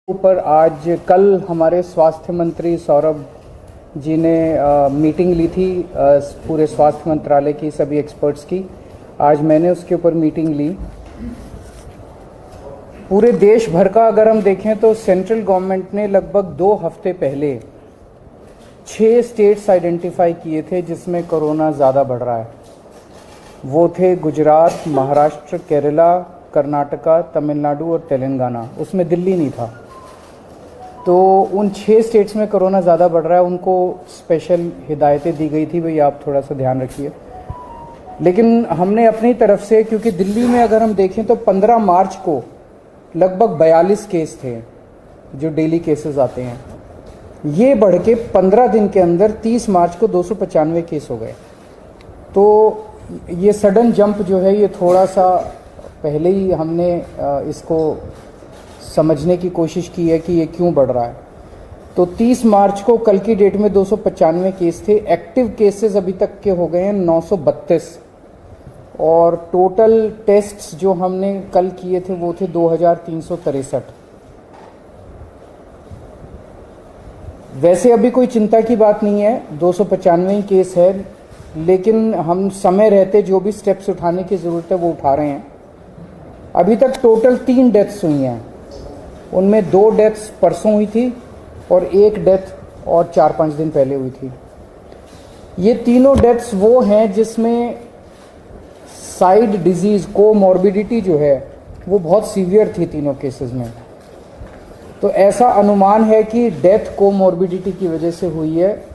ऊपर आज कल हमारे स्वास्थ्य मंत्री सौरभ जी ने मीटिंग ली थी पूरे स्वास्थ्य मंत्रालय की सभी एक्सपर्ट्स की। आज मैंने उसके ऊपर मीटिंग ली। पूरे देश भर का अगर हम देखें तो सेंट्रल गवर्नमेंट ने लगभग 2 हफ्ते पहले 6 स्टेट्स आइडेंटिफाई किए थे जिसमें कोरोना ज़्यादा बढ़ रहा है। वो थे गुजरात, महाराष्ट्र, केरला, कर्नाटका, तमिलनाडु और तेलंगाना। उसमें दिल्ली नहीं था। तो उन 6 स्टेट्स में कोरोना ज़्यादा बढ़ रहा है, उनको स्पेशल हिदायतें दी गई थी, भाई आप थोड़ा सा ध्यान रखिए। लेकिन हमने अपनी तरफ से, क्योंकि दिल्ली में अगर हम देखें तो 15 मार्च को लगभग 42 केस थे जो डेली केसेस आते हैं, ये बढ़ के 15 दिन के अंदर 30 मार्च को 295 केस हो गए। तो ये सडन जंप जो है, ये थोड़ा सा पहले ही हमने इसको समझने की कोशिश की है कि ये क्यों बढ़ रहा है। तो 30 मार्च को कल की डेट में 295 केस थे। एक्टिव केसेस अभी तक के हो गए हैं 932 और टोटल टेस्ट्स जो हमने कल किए थे वो थे 2363। वैसे अभी कोई चिंता की बात नहीं है, 295 केस है, लेकिन हम समय रहते जो भी स्टेप्स उठाने की ज़रूरत है वो उठा रहे हैं। अभी तक टोटल 3 डेथ्स हुई हैं, उनमें 2 डेथ्स परसों हुई थी और 1 डेथ और 4-5 दिन पहले हुई थी। ये तीनों डेथ्स वो हैं जिसमें साइड डिजीज़ कोमॉर्बिडिटी जो है वो बहुत सीवियर थी तीनों केसेस में। तो ऐसा अनुमान है कि डेथ कोमॉर्बिडिटी की वजह से हुई है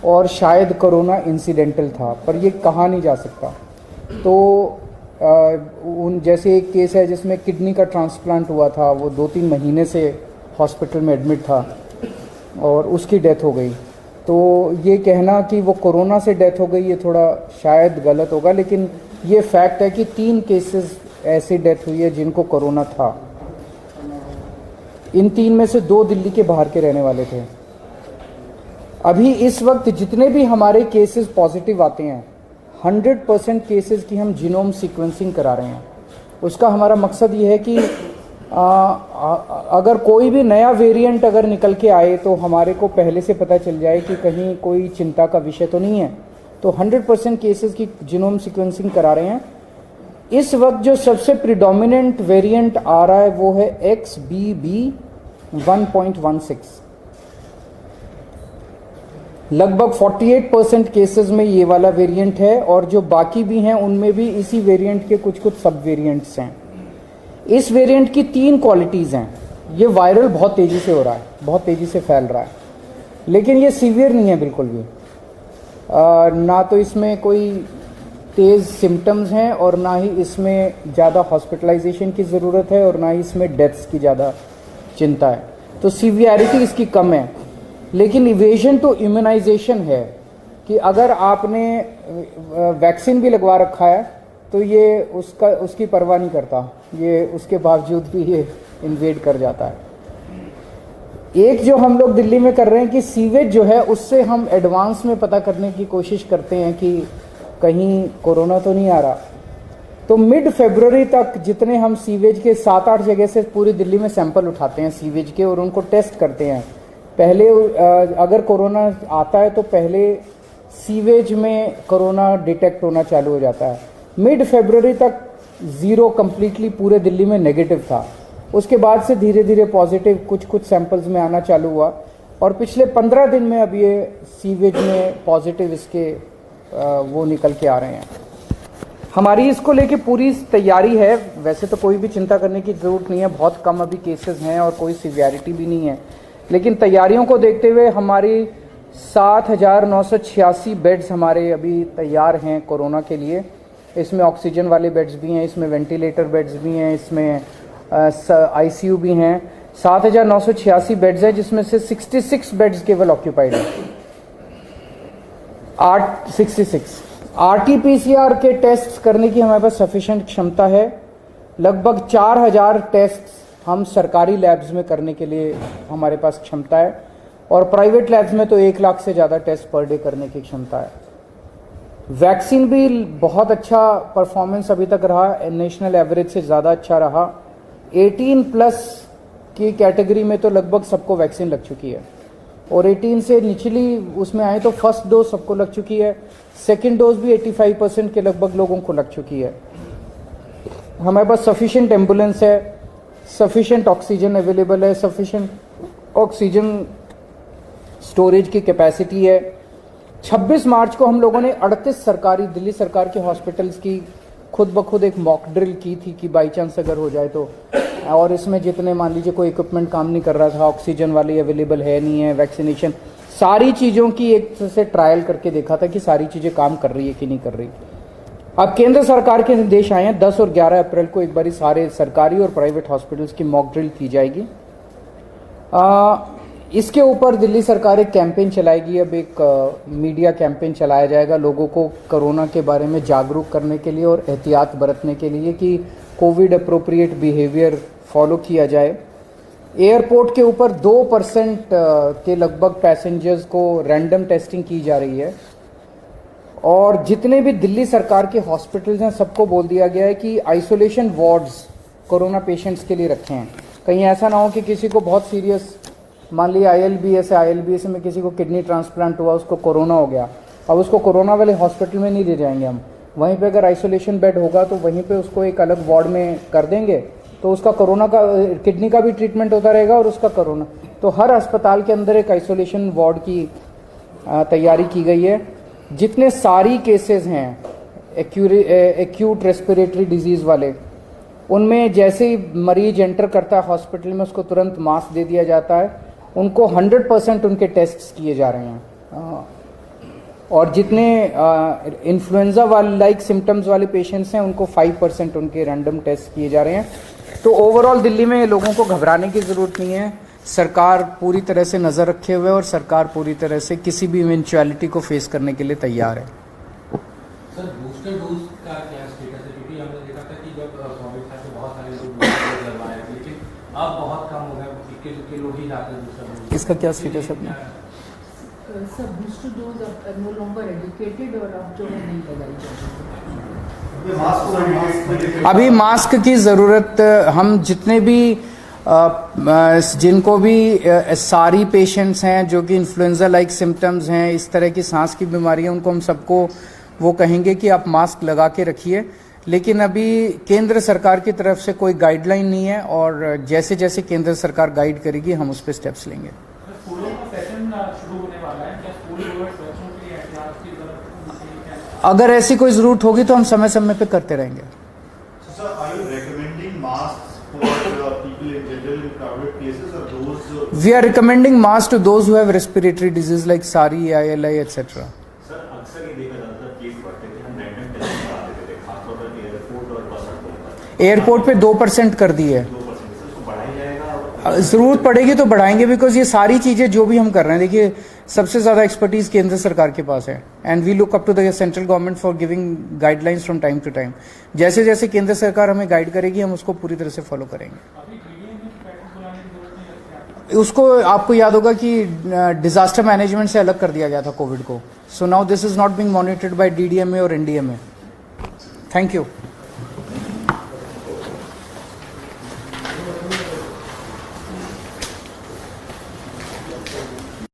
और शायद कोरोना इंसिडेंटल था, पर ये कहा नहीं जा सकता। तो उन जैसे एक केस है जिसमें किडनी का ट्रांसप्लांट हुआ था, वो 2-3 महीने से हॉस्पिटल में एडमिट था और उसकी डेथ हो गई। तो ये कहना कि वो कोरोना से डेथ हो गई, ये थोड़ा शायद गलत होगा, लेकिन ये फैक्ट है कि 3 केसेस ऐसी डेथ हुई है जिनको कोरोना था। इन 3 में से 2 दिल्ली के बाहर के रहने वाले थे। अभी इस वक्त जितने भी हमारे केसेस पॉजिटिव आते हैं, 100% केसेस की हम जीनोम सीक्वेंसिंग करा रहे हैं। उसका हमारा मकसद ये है कि अगर कोई भी नया वेरिएंट अगर निकल के आए तो हमारे को पहले से पता चल जाए कि कहीं कोई चिंता का विषय तो नहीं है। तो 100% केसेस की जीनोम सीक्वेंसिंग करा रहे हैं। इस वक्त जो सबसे प्रिडोमिनेंट वेरिएंट आ रहा है वो है XBB.1.16। लगभग 48% केसेस में ये वाला वेरिएंट है और जो बाकी भी हैं उनमें भी इसी वेरिएंट के कुछ सब वेरिएंट्स हैं। इस वेरिएंट की 3 क्वालिटीज़ हैं। ये वायरल बहुत तेज़ी से हो रहा है, बहुत तेज़ी से फैल रहा है, लेकिन ये सीवियर नहीं है बिल्कुल भी। ना तो इसमें कोई तेज़ सिम्टम्स हैं और ना ही इसमें ज़्यादा हॉस्पिटलाइजेशन की ज़रूरत है और ना ही इसमें डेथ्स की ज़्यादा चिंता है। तो सीवियरिटी इसकी कम है। लेकिन इवेजन टू इम्यूनाइजेशन है कि अगर आपने वैक्सीन भी लगवा रखा है तो ये उसकी परवाह नहीं करता, ये उसके बावजूद भी ये इन्वेड कर जाता है। एक जो हम लोग दिल्ली में कर रहे हैं कि सीवेज जो है उससे हम एडवांस में पता करने की कोशिश करते हैं कि कहीं कोरोना तो नहीं आ रहा। तो मिड फरवरी तक जितने हम सीवेज के 7-8 जगह से पूरी दिल्ली में सैंपल उठाते हैं सीवेज के और उनको टेस्ट करते हैं। पहले अगर कोरोना आता है तो पहले सीवेज में कोरोना डिटेक्ट होना चालू हो जाता है। मिड फरवरी तक 0 कंप्लीटली पूरे दिल्ली में नेगेटिव था। उसके बाद से धीरे धीरे पॉजिटिव कुछ सैंपल्स में आना चालू हुआ और पिछले 15 दिन में अब ये सीवेज में पॉजिटिव इसके वो निकल के आ रहे हैं। हमारी इसको लेके पूरी तैयारी है। वैसे तो कोई भी चिंता करने की ज़रूरत नहीं है, बहुत कम अभी केसेस हैं और कोई सीवियरिटी भी नहीं है, लेकिन तैयारियों को देखते हुए हमारी 7,986 बेड्स हमारे अभी तैयार हैं कोरोना के लिए। इसमें ऑक्सीजन वाले बेड्स भी हैं, इसमें वेंटिलेटर बेड्स भी हैं, इसमें ICU भी हैं। 7,986 बेड्स हैं जिसमें से 66 बेड्स केवल ऑक्यूपाइड हैं। 66 RT-PCR के टेस्ट करने की हमारे पास सफिशिएंट क्षमता है। लगभग 4,000 टेस्ट हम सरकारी लैब्स में करने के लिए हमारे पास क्षमता है और प्राइवेट लैब्स में तो 1 लाख से ज़्यादा टेस्ट पर डे करने की क्षमता है। वैक्सीन भी बहुत अच्छा परफॉर्मेंस अभी तक रहा, नेशनल एवरेज से ज़्यादा अच्छा रहा। 18+ की कैटेगरी में तो लगभग सबको वैक्सीन लग चुकी है, और 18 से निचली उसमें आए तो फर्स्ट डोज सबको लग चुकी है, सेकेंड डोज भी 85% के लगभग लोगों को लग चुकी है। हमारे पास सफिशिएंट एम्बुलेंस है, सफिशिएंट ऑक्सीजन अवेलेबल है, सफिशिएंट ऑक्सीजन स्टोरेज की कैपेसिटी है। 26 मार्च को हम लोगों ने 38 सरकारी दिल्ली सरकार के हॉस्पिटल्स की खुद ब खुद एक मॉक ड्रिल की थी कि बाई चांस अगर हो जाए तो, और इसमें जितने मान लीजिए कोई इक्विपमेंट काम नहीं कर रहा था, ऑक्सीजन वाली अवेलेबल है नहीं है, वैक्सीनेशन, सारी चीज़ों की एक से ट्रायल करके देखा था कि सारी चीज़ें काम कर रही है कि नहीं कर रही। अब केंद्र सरकार के निर्देश आए हैं, 10 और 11 अप्रैल को एक बारी सारे सरकारी और प्राइवेट हॉस्पिटल्स की मॉक ड्रिल की जाएगी। इसके ऊपर दिल्ली सरकार एक कैंपेन चलाएगी, अब एक मीडिया कैंपेन चलाया जाएगा लोगों को कोरोना के बारे में जागरूक करने के लिए और एहतियात बरतने के लिए कि कोविड अप्रोप्रिएट बिहेवियर फॉलो किया जाए। एयरपोर्ट के ऊपर 2% के लगभग पैसेंजर्स को रैंडम टेस्टिंग की जा रही है, और जितने भी दिल्ली सरकार के हॉस्पिटल्स हैं सबको बोल दिया गया है कि आइसोलेशन वार्ड्स कोरोना पेशेंट्स के लिए रखे हैं। कहीं ऐसा ना हो कि किसी को बहुत सीरियस, मान लिया आईएलबीएस में किसी को किडनी ट्रांसप्लांट हुआ, उसको कोरोना हो गया, अब उसको कोरोना वाले हॉस्पिटल में नहीं ले जाएंगे हम, वहीं पे अगर आइसोलेशन बेड होगा तो वहीं पे उसको एक अलग वार्ड में कर देंगे, तो उसका कोरोना का किडनी का भी ट्रीटमेंट होता रहेगा और उसका कोरोना। तो हर अस्पताल के अंदर एक आइसोलेशन वार्ड की तैयारी की गई है। जितने सारी केसेस हैं एक्यूट रेस्पिरेटरी डिजीज वाले, उनमें जैसे ही मरीज एंटर करता है हॉस्पिटल में उसको तुरंत मास्क दे दिया जाता है, उनको 100% उनके टेस्ट किए जा रहे हैं, और जितने इन्फ्लुएंजा वाले लाइक सिम्टम्स वाले पेशेंट्स हैं उनको 5% उनके रैंडम टेस्ट किए जा रहे हैं। तो ओवरऑल दिल्ली में लोगों को घबराने की ज़रूरत नहीं है, सरकार पूरी तरह से नज़र रखे हुए और सरकार पूरी तरह से किसी भी इवेंचुअलिटी को फेस करने के लिए तैयार है। सर बूस्टर डोज का क्या स्टेटस है, क्योंकि हमने देखा था कि जब कोविड था तो बहुत सारे लोग बूस्टर डोज लगवाए, लेकिन अब बहुत कम हो गया, इक्के लोग ही जाते हैं बूस्टर डोज। इसका क्या स्टेटस है अपना? सर बूस्टर डोज अब नो लॉन्गर एजुकेटेड और अब जो है नहीं लगाई जाती। अभी मास्क की ज़रूरत, हम जितने भी जिनको भी सारी पेशेंट्स हैं जो कि इन्फ्लुएंजा लाइक सिम्टम्स हैं, इस तरह की सांस की बीमारियां, उनको हम सबको वो कहेंगे कि आप मास्क लगा के रखिए, लेकिन अभी केंद्र सरकार की तरफ से कोई गाइडलाइन नहीं है, और जैसे जैसे केंद्र सरकार गाइड करेगी हम उस पर स्टेप्स लेंगे। स्कूलों का सेशन शुरू होने वाला है, क्या स्कूल बच्चों के लिए एहतियात की जरूरत? अगर ऐसी कोई ज़रूरत होगी तो हम समय समय पे करते रहेंगे। We are recommending masks to those who have respiratory disease like SARI, ILI, etc. Sir अक्सर ये देखा जाता है केस बढ़ते थे, हम रैंडम टेस्ट करा देते थे, खासतौर पर एयरपोर्ट और बस अड्डों पर। एयरपोर्ट पे 2% कर दी है, 2% सर उसको बढ़ाया जाएगा? ज़रूरत पड़ेगी तो बढ़ाएंगे, बिकॉज ये सारी चीज़ें जो भी हम कर रहे हैं, देखिए सबसे ज़्यादा एक्सपर्टीज केंद्र सरकार के पास है, and we look up to the central government for giving guidelines from time to time. जैसे जैसे केंद्र सरकार हमें गाइड करेगी हम उसको पूरी तरह से फॉलो करेंगे। उसको आपको याद होगा कि डिजास्टर मैनेजमेंट से अलग कर दिया गया था कोविड को, so now this is not being monitored by DDMA और एनडीएमए। Thank you.